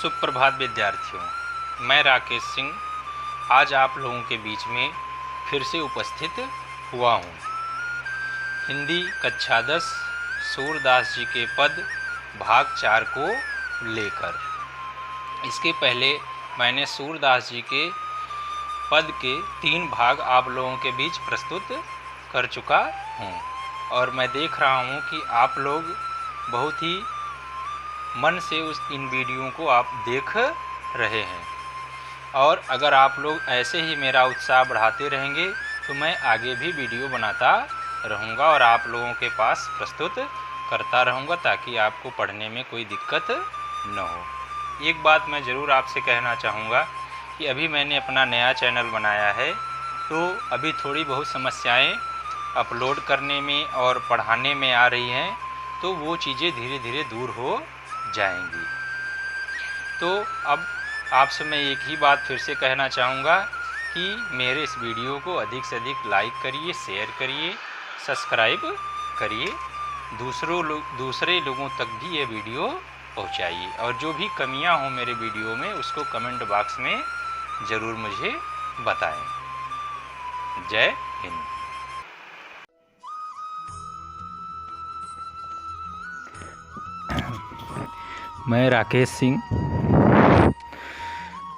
सुप्रभात विद्यार्थियों, मैं राकेश सिंह आज आप लोगों के बीच में फिर से उपस्थित हुआ हूँ। हिंदी कक्षा 10 सूरदास जी के पद भाग 4 को लेकर। इसके पहले मैंने सूरदास जी के पद के 3 भाग आप लोगों के बीच प्रस्तुत कर चुका हूँ और मैं देख रहा हूँ कि आप लोग बहुत ही मन से इन वीडियो को आप देख रहे हैं और अगर आप लोग ऐसे ही मेरा उत्साह बढ़ाते रहेंगे तो मैं आगे भी वीडियो बनाता रहूँगा और आप लोगों के पास प्रस्तुत करता रहूँगा ताकि आपको पढ़ने में कोई दिक्कत न हो। एक बात मैं ज़रूर आपसे कहना चाहूँगा कि अभी मैंने अपना नया चैनल बनाया है तो अभी थोड़ी बहुत समस्याएं अपलोड करने में और पढ़ाने में आ रही हैं, तो वो चीज़ें धीरे धीरे दूर हो जाएंगी। तो अब आपसे मैं एक ही बात फिर से कहना चाहूँगा कि मेरे इस वीडियो को अधिक से अधिक लाइक करिए, शेयर करिए, सब्सक्राइब करिए, दूसरे लोगों तक भी ये वीडियो पहुँचाइए और जो भी कमियां हों मेरे वीडियो में उसको कमेंट बॉक्स में ज़रूर मुझे बताएं। जय हिंद। मैं राकेश सिंह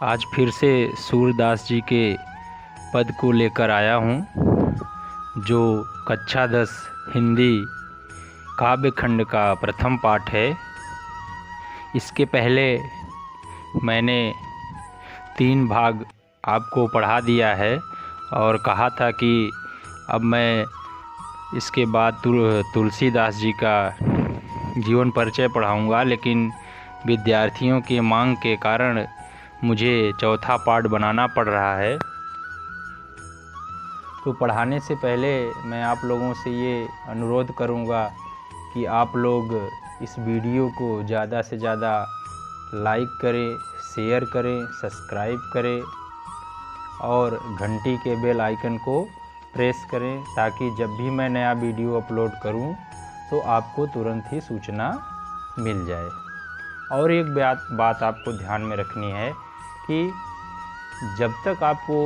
आज फिर से सूरदास जी के पद को लेकर आया हूँ, जो कक्षा 10 हिंदी काव्य खंड का प्रथम पाठ है। इसके पहले मैंने 3 भाग आपको पढ़ा दिया है और कहा था कि अब मैं इसके बाद तुलसीदास जी का जीवन परिचय पढ़ाऊँगा, लेकिन विद्यार्थियों की मांग के कारण मुझे चौथा पार्ट बनाना पड़ रहा है। तो पढ़ाने से पहले मैं आप लोगों से ये अनुरोध करूँगा कि आप लोग इस वीडियो को ज़्यादा से ज़्यादा लाइक करें, शेयर करें, सब्सक्राइब करें और घंटी के बेल आइकन को प्रेस करें ताकि जब भी मैं नया वीडियो अपलोड करूं तो आपको तुरंत ही सूचना मिल जाए। और एक बात आपको ध्यान में रखनी है कि जब तक आपको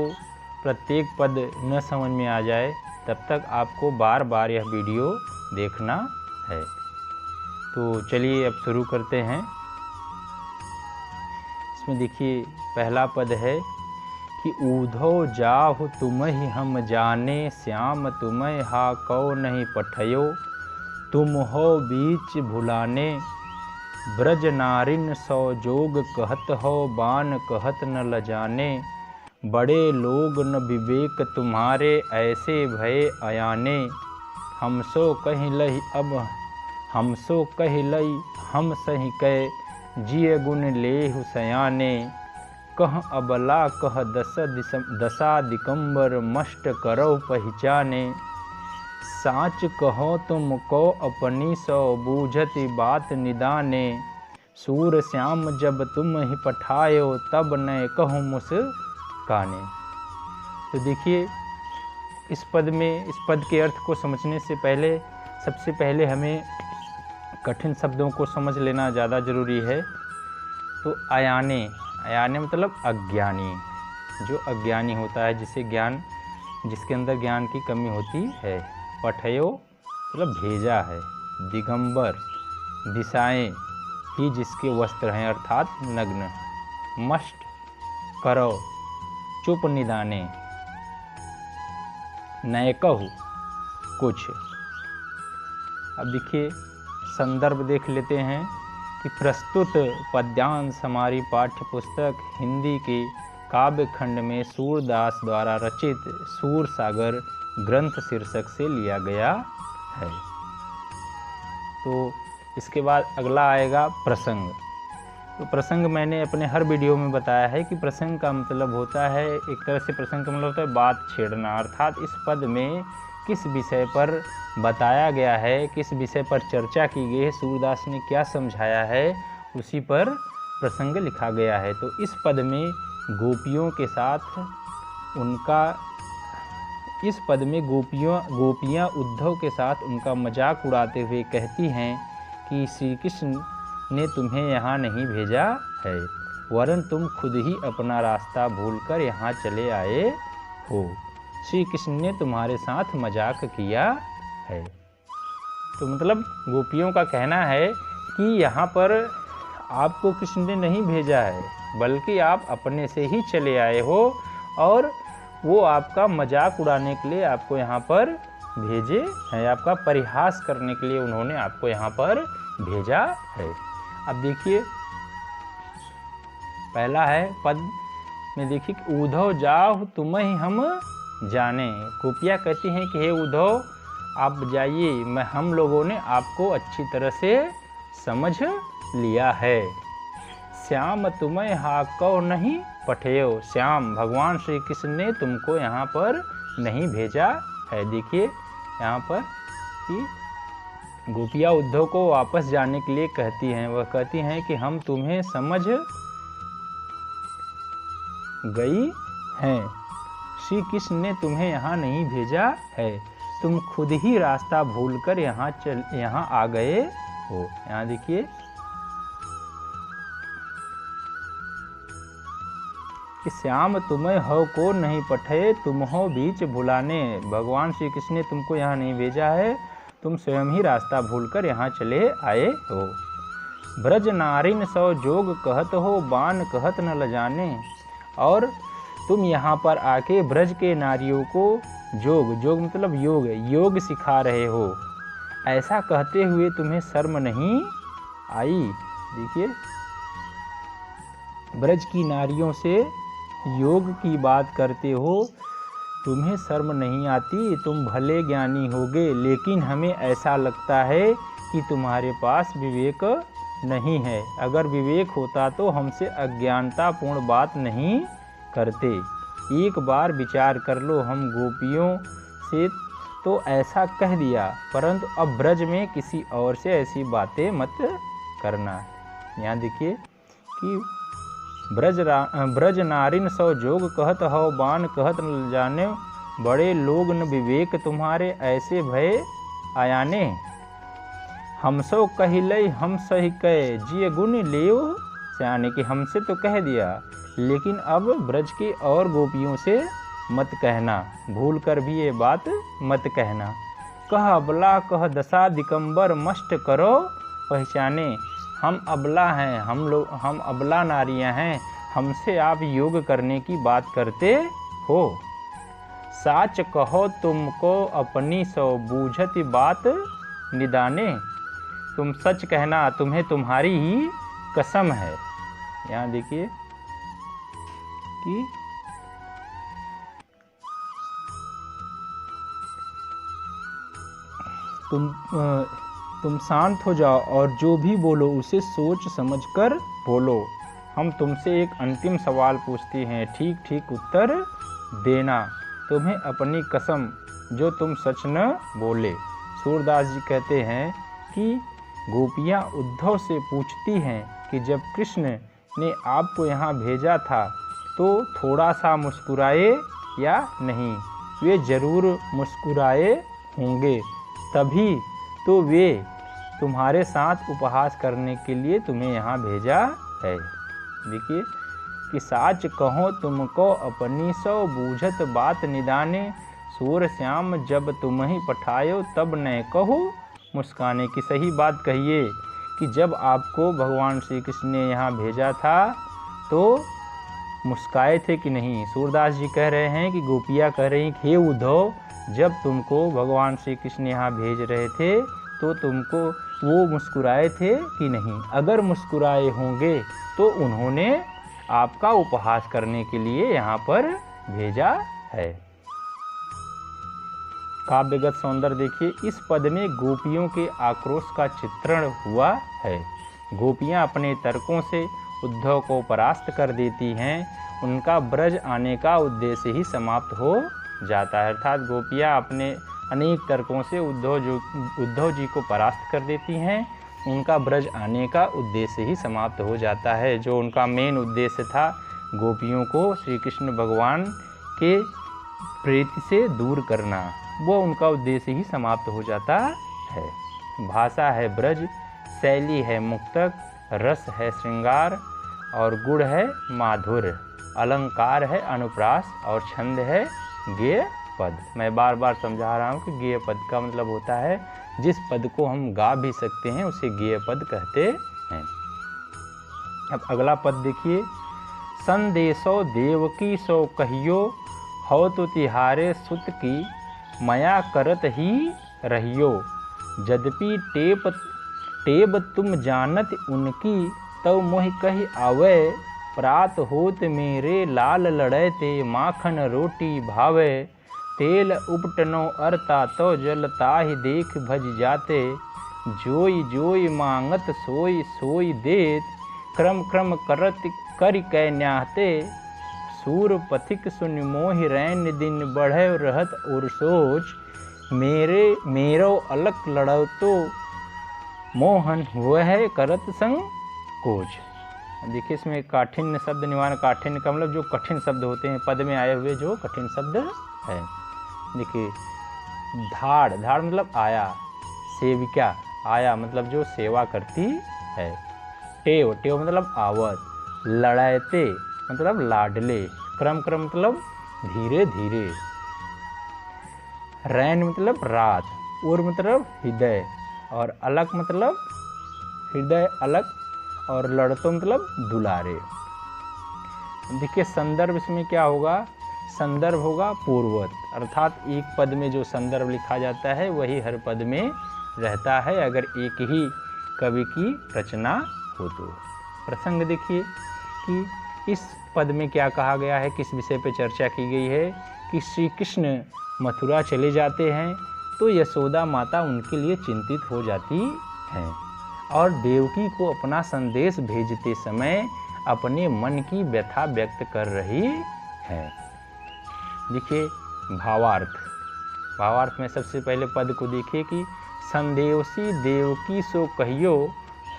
प्रत्येक पद न समझ में आ जाए तब तक आपको बार बार यह वीडियो देखना है। तो चलिए अब शुरू करते हैं। इसमें देखिए पहला पद है कि ऊधो जाहु तुम्हि हम जाने, श्याम तुम्हें हा कौ नहीं पठयो, तुम हो बीच भुलाने, ब्रज नारिन सौ जोग कहत हो, बान कहत न लजाने, बड़े लोग न विवेक तुम्हारे, ऐसे भय अयाने, हमसो कहि लहि अब हमसो कहि लई हम सही कै, जिय गुण लेहु सयाने, कह अबला कह दशा दिगंबर, मष्ट करो पहचाने, साच कहो तुम को अपनी सो, बूझति बात निदाने, सूर श्याम जब तुम ही पठायो, तब न कहूँ मुस्काने। तो देखिए इस पद के अर्थ को समझने से पहले सबसे पहले हमें कठिन शब्दों को समझ लेना ज़्यादा ज़रूरी है। तो अयाने मतलब अज्ञानी, जो अज्ञानी होता है, जिसके अंदर ज्ञान की कमी होती है। पठयो मतलब भेजा है। दिगंबर दिशाएं ही जिसके वस्त्र हैं अर्थात नग्न। मष्ट करो चुप निदाने, नए कहू कुछ। अब देखिए संदर्भ देख लेते हैं कि प्रस्तुत पद्यांश हमारी पाठ्य पुस्तक हिंदी के काव्य खंड में सूरदास द्वारा रचित सूर सागर ग्रंथ शीर्षक से लिया गया है। तो इसके बाद अगला आएगा प्रसंग। तो प्रसंग मैंने अपने हर वीडियो में बताया है कि प्रसंग का मतलब होता है, एक तरह से प्रसंग का मतलब होता है बात छेड़ना, अर्थात इस पद में किस विषय पर बताया गया है, किस विषय पर चर्चा की गई है, सूरदास ने क्या समझाया है, उसी पर प्रसंग लिखा गया है। तो इस पद में गोपियों के साथ इस पद में गोपियाँ उद्धव के साथ उनका मजाक उड़ाते हुए कहती हैं कि श्री कृष्ण ने तुम्हें यहाँ नहीं भेजा है। वरन तुम खुद ही अपना रास्ता भूलकर यहाँ चले आए हो। श्री कृष्ण ने तुम्हारे साथ मजाक किया है। तो मतलब गोपियों का कहना है कि यहाँ पर आपको कृष्ण ने नहीं भेजा है, बल्कि आप अपने से ही चले आए हो और वो आपका मजाक उड़ाने के लिए आपको यहाँ पर भेजे हैं, आपका परिहास करने के लिए उन्होंने आपको यहाँ पर भेजा है। अब देखिए पहला है पद में, देखिए कि उद्धव जाओ तुम्हें हम जाने। गोपियाँ कहती हैं कि हे उद्धव आप जाइए, हम लोगों ने आपको अच्छी तरह से समझ लिया है। श्याम तुम्हें हाको नहीं पठेयो। श्याम भगवान श्री कृष्ण ने तुमको यहाँ पर नहीं भेजा है। देखिए यहाँ पर कि गोपियाँ उद्धव को वापस जाने के लिए कहती हैं। वह कहती हैं कि हम तुम्हें समझ गई हैं, श्री कृष्ण ने तुम्हें यहाँ नहीं भेजा है, तुम खुद ही रास्ता भूलकर यहाँ आ गए हो। यहाँ देखिए कि श्याम तुम्हें हो को नहीं पठे, तुम हो बीच भुलाने। भगवान श्री कृष्ण ने तुमको यहाँ नहीं भेजा है, तुम स्वयं ही रास्ता भूलकर यहाँ चले आए हो। ब्रज नारिन सौ जोग कहत हो, बान कहत न लजाने। और तुम यहाँ पर आके ब्रज के नारियों को जोग, जोग मतलब योग, योग सिखा रहे हो, ऐसा कहते हुए तुम्हें शर्म नहीं आई। देखिए ब्रज की नारियों से योग की बात करते हो, तुम्हें शर्म नहीं आती, तुम भले ज्ञानी होगे, लेकिन हमें ऐसा लगता है कि तुम्हारे पास विवेक नहीं है। अगर विवेक होता तो हमसे अज्ञानतापूर्ण बात नहीं करते। एक बार विचार कर लो, हम गोपियों से तो ऐसा कह दिया, परंतु अब ब्रज में किसी और से ऐसी बातें मत करना। यहाँ देखिए कि ब्रज नारिन सौ जोग कहत हो, बान कहत न जाने। बड़े लोग न विवेक तुम्हारे, ऐसे भय आयाने। हमसो कहिले हम सही कहे, जिय गुण लेव सियाने। कि हमसे तो कह दिया, लेकिन अब ब्रज की और गोपियों से मत कहना, भूल कर भी ये बात मत कहना। कह अबला कह दशा दिगंबर, मष्ट करो पहचाने। हम अबला हैं, हम अबला नारियां हैं, हमसे आप योग करने की बात करते हो। साच कहो तुमको अपनी सो बूझत बात निदाने। तुम सच कहना, तुम्हें तुम्हारी ही कसम है। यहाँ देखिए कि तुम शांत हो जाओ और जो भी बोलो उसे सोच समझकर बोलो। हम तुमसे एक अंतिम सवाल पूछते हैं, ठीक ठीक उत्तर देना। तुम्हें अपनी कसम जो तुम सच न बोले। सूरदास जी कहते हैं कि गोपियाँ उद्धव से पूछती हैं कि जब कृष्ण ने आपको यहाँ भेजा था तो थोड़ा सा मुस्कुराए या नहीं। वे जरूर मुस्कुराए होंगे, तभी तो वे तुम्हारे साथ उपहास करने के लिए तुम्हें यहाँ भेजा है। देखिए कि साच कहो तुमको अपनी सौ बूझत बात निदाने। सूर श्याम जब तुम ही पठायो तब न कहो मुस्काने। की सही बात कहिए कि जब आपको भगवान श्री कृष्ण ने यहाँ भेजा था तो मुस्काए थे कि नहीं। सूरदास जी कह रहे हैं कि गोपियाँ कह रही कि हे उद्धव, जब तुमको भगवान श्री कृष्ण यहाँ भेज रहे थे तो तुमको वो मुस्कुराए थे कि नहीं। अगर मुस्कुराए होंगे तो उन्होंने आपका उपहास करने के लिए यहाँ पर भेजा है। काव्यगत सौंदर्य देखिए, इस पद में गोपियों के आक्रोश का चित्रण हुआ है। गोपियाँ अपने तर्कों से उद्धव को परास्त कर देती हैं, उनका ब्रज आने का उद्देश्य ही समाप्त हो जाता है। अर्थात गोपियाँ अपने अनेक तर्कों से उद्धव जी को परास्त कर देती हैं, उनका ब्रज आने का उद्देश्य ही समाप्त हो जाता है। जो उनका मेन उद्देश्य था गोपियों को श्री कृष्ण भगवान के प्रीति से दूर करना, वो उनका उद्देश्य ही समाप्त हो जाता है। भाषा है ब्रज, शैली है मुक्तक, रस है श्रृंगार और गुण है माधुर्य, अलंकार है अनुप्रास और छंद है गेय पद। मैं बार बार समझा रहा हूँ कि गेय पद का मतलब होता है जिस पद को हम गा भी सकते हैं उसे गेय पद कहते हैं। अब अगला पद देखिए, संदेशो देवकी सो कहियो, हो तो तिहारे सुत की, मया करत ही रहियो, यद्यपि टेब तुम जानत उनकी, तव मोहि कही आवे, प्रात होत मेरे लाल लड़े ते, माखन रोटी भावे, तेल उपटनो अरता तो जल ताहि देख भज जाते, जोई जोई मांगत सोई सोई देत, क्रम क्रम करत करि कै न्याहते, सूर पथिक सुन मोहि रैन दिन बढ़े रहत और सोच, मेरो अलक लड़ो तो मोहन वह करत संग कोच। देखिए इसमें काठिन्य शब्द निवारण, काठिन्य का मतलब जो कठिन शब्द होते हैं पद में आए हुए जो कठिन शब्द है। देखिए धाड़, धाड़ मतलब आया, सेविका आया मतलब जो सेवा करती है, टेव, टेव मतलब आवत, लड़ाते मतलब लाडले, क्रम क्रम मतलब धीरे धीरे, रैन मतलब रात, उर मतलब हृदय, और अलग मतलब हृदय अलग, और लड़तो मतलब दुलारे। देखिए संदर्भ इसमें क्या होगा, संदर्भ होगा पूर्ववत, अर्थात एक पद में जो संदर्भ लिखा जाता है वही हर पद में रहता है अगर एक ही कवि की रचना हो तो। प्रसंग देखिए कि इस पद में क्या कहा गया है, किस विषय पर चर्चा की गई है कि श्री कृष्ण मथुरा चले जाते हैं तो यशोदा माता उनके लिए चिंतित हो जाती हैं और देवकी को अपना संदेश भेजते समय अपने मन की व्यथा व्यक्त कर रही है। देखिए भावार्थ, भावार्थ में सबसे पहले पद को देखिए कि संदेवसी देवकी सो कहियो,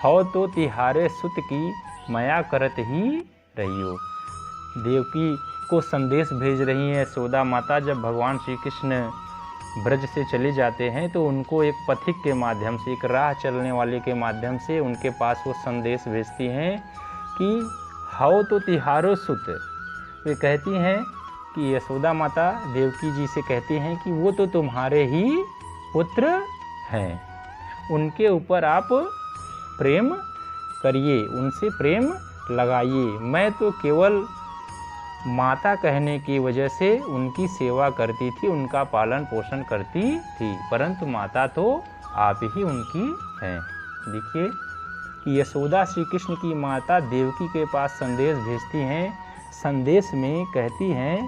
हो तो तिहारे सुत की, मया करत ही रहियो। देवकी को संदेश भेज रही है यशोदा माता। जब भगवान श्री कृष्ण ब्रज से चले जाते हैं तो उनको एक पथिक के माध्यम से, एक राह चलने वाले के माध्यम से उनके पास वो संदेश भेजती हैं कि हाओ तो तिहारो सुत। वे कहती हैं कि यशोदा माता देवकी जी से कहती हैं कि वो तो तुम्हारे ही पुत्र हैं, उनके ऊपर आप प्रेम करिए, उनसे प्रेम लगाइए। मैं तो केवल माता कहने की वजह से उनकी सेवा करती थी, उनका पालन पोषण करती थी, परंतु माता तो आप ही उनकी हैं। देखिए कि यशोदा श्री कृष्ण की माता देवकी के पास संदेश भेजती हैं। संदेश में कहती हैं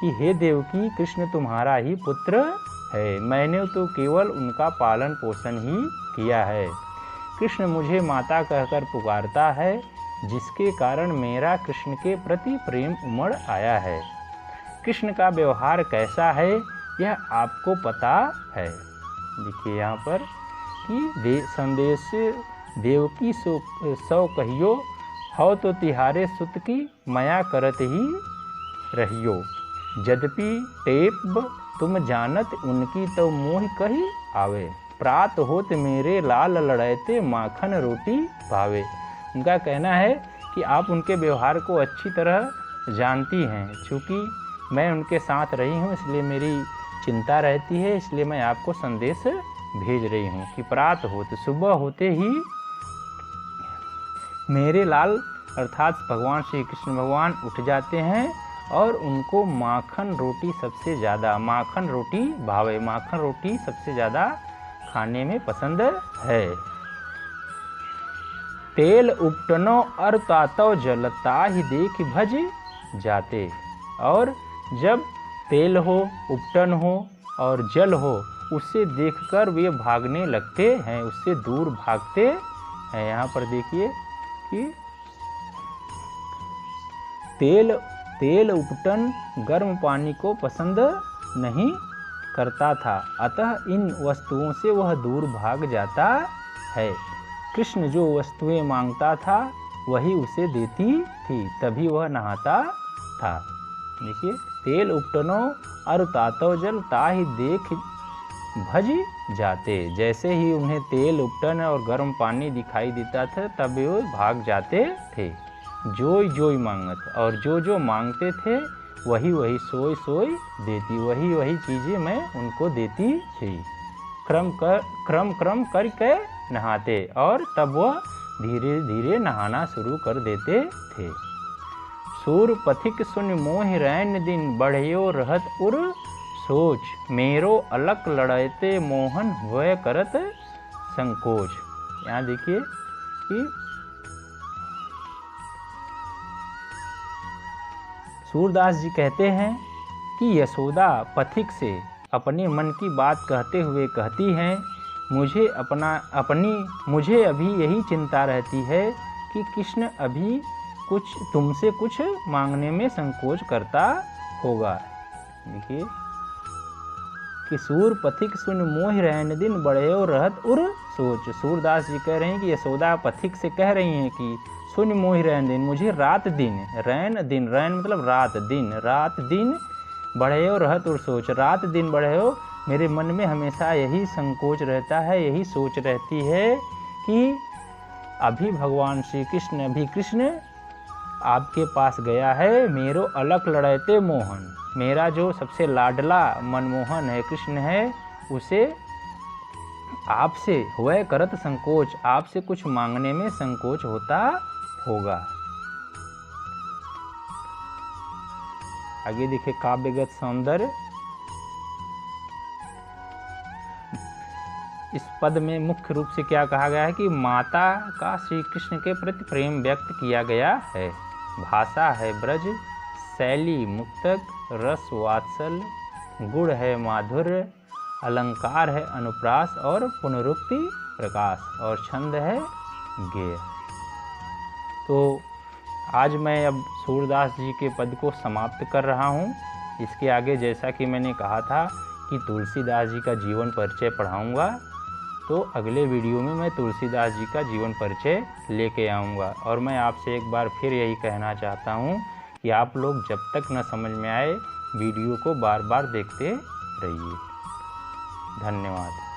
कि हे देवकी, कृष्ण तुम्हारा ही पुत्र है, मैंने तो केवल उनका पालन पोषण ही किया है। कृष्ण मुझे माता कहकर पुकारता है, जिसके कारण मेरा कृष्ण के प्रति प्रेम उमड़ आया है। कृष्ण का व्यवहार कैसा है यह आपको पता है। देखिए यहाँ पर कि संदेश देवकी सौ कहियो, हो तो तिहारे सुत की, मया करत ही रहियो, यद्यपि टेप तुम जानत उनकी, तो मोह कही आवे, प्रात होत मेरे लाल लड़ैते, माखन रोटी भावे। उनका कहना है कि आप उनके व्यवहार को अच्छी तरह जानती हैं, चूँकि मैं उनके साथ रही हूँ इसलिए मेरी चिंता रहती है, इसलिए मैं आपको संदेश भेज रही हूँ कि प्रात होते, सुबह होते ही मेरे लाल अर्थात भगवान श्री कृष्ण भगवान उठ जाते हैं और उनको माखन रोटी सबसे ज़्यादा, माखन रोटी भावे, माखन रोटी सबसे ज़्यादा खाने में पसंद है। तेल उपटनो और तातव जलता ही देख भज जाते। और जब तेल हो, उपटन हो और जल हो, उससे देखकर वे भागने लगते हैं, उससे दूर भागते हैं। यहाँ पर देखिए कि तेल उपटन गर्म पानी को पसंद नहीं करता था, अतः इन वस्तुओं से वह दूर भाग जाता है। कृष्ण जो वस्तुएं मांगता था वही उसे देती थी, तभी वह नहाता था। देखिए तेल उपटनो और तातव जल ताहि देख भज जाते। जैसे ही उन्हें तेल उपटन और गर्म पानी दिखाई देता था तब वे भाग जाते थे। जोई जोई मांगत, और जो जो मांगते थे वही वही सोई सोई देती, वही वही चीज़ें मैं उनको देती थी। क्रम क्रम करके नहाते, और तब वह धीरे धीरे नहाना शुरू कर देते थे। सूर पथिक सुन मोहि रैन दिन, बढ़ियो रहत उर सोच, मेरो अलक लड़ते मोहन वह करत संकोच। यहाँ देखिए कि सूरदास जी कहते हैं कि यशोदा पथिक से अपने मन की बात कहते हुए कहती हैं, मुझे अभी यही चिंता रहती है कि कृष्ण अभी तुमसे कुछ मांगने में संकोच करता होगा। देखिए कि सूर पथिक सुन मोहि रैन दिन, बढ़यो रहत उर सोच। सूरदास जी कह रहे हैं कि यशोदा पथिक से कह रही हैं कि सुन मोहि रैन दिन, मुझे रात दिन, रैन मतलब रात दिन बढ़यो रहत उर सोच, रात दिन बढ़यो, मेरे मन में हमेशा यही संकोच रहता है, यही सोच रहती है कि अभी भगवान श्री कृष्ण, अभी कृष्ण आपके पास गया है, मेरो अलक लड़ते मोहन, मेरा जो सबसे लाडला मनमोहन है कृष्ण है, उसे आपसे वह करत संकोच, आपसे कुछ मांगने में संकोच होता होगा। आगे देखिए काव्यगत सौंदर्य। इस पद में मुख्य रूप से क्या कहा गया है कि माता का श्री कृष्ण के प्रति प्रेम व्यक्त किया गया है। भाषा है ब्रज, शैली मुक्तक, रस वात्सल्य, गुण है माधुर्य, अलंकार है अनुप्रास और पुनरुक्ति प्रकाश, और छंद है गेय। तो आज मैं अब सूरदास जी के पद को समाप्त कर रहा हूँ। इसके आगे जैसा कि मैंने कहा था कि तुलसीदास जी का जीवन परिचय पढ़ाऊँगा, तो अगले वीडियो में मैं तुलसीदास जी का जीवन परिचय लेके आऊँगा। और मैं आपसे एक बार फिर यही कहना चाहता हूँ कि आप लोग जब तक न समझ में आए वीडियो को बार बार देखते रहिए। धन्यवाद।